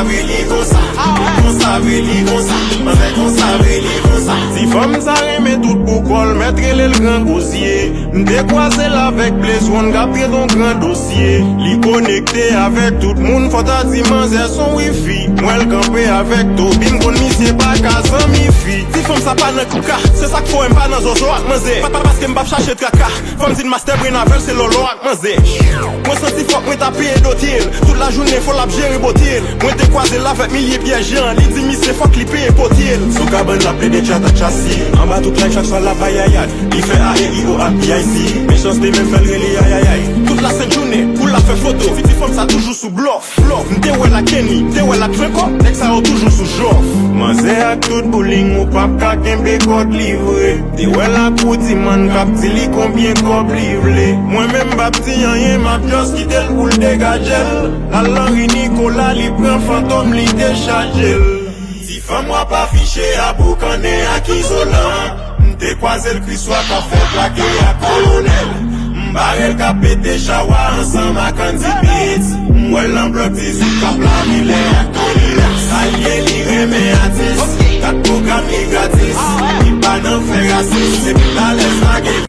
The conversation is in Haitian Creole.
veli kon sa, kon sa veli kon sa, manze kon sa veli kon sa. Si femme sa reme tout pou kol, metre le grand gosier. M'te croisé avec Blaison, gapte ton grand dossier. Li connecté avec tout moun, faut ta di manze son wifi. Moi le campé avec Tobin, kon misye pa kazan mi fi. Si femme sa pa nan kouka, c'est ça qu'il faut pas dans zozo ak manze. Pas parce que m'bap chache traka, femme dit master Brenavel c'est lolo ak manze. Moi senti fok moi ta paye dotil, toute la journée faut la gérer botil. Moi te croisé là avec milliers pièges, li di mi c'est fok li paye potil. Sou cabane la ple de chat à chassis, en bas toute la chaque soit la paillade. Il fait A-E-I-O à P-I-C, méchanceté même fait le relais aïe aïe aïe. Toute la cette journée, pour la faire photo, fiti femme ça toujours sous bluff. M'te wè la Kenny, m'te wè la Trinko, dès que ça a toujours sous joff. Manze ak tout bowling, ou pap ka kembe kod livre. Te wè la kouti man kap ti li combien kob livre. Moi même bap ti yanyen map jos ki tel pou l degajel. La Henri Nicolas li pren fantôme li déchargel. Si femme moi pas fiché à boucané à Kizolan. M'te croisé le Christois qu'a fait plaquer à colonel. M'barel qu'a pété chawa ensemble à Candy Beats. M'well l'enveloppe 18 qu'a plamilé à Colina. Salye li remé à 10. 4 programmes li gratis.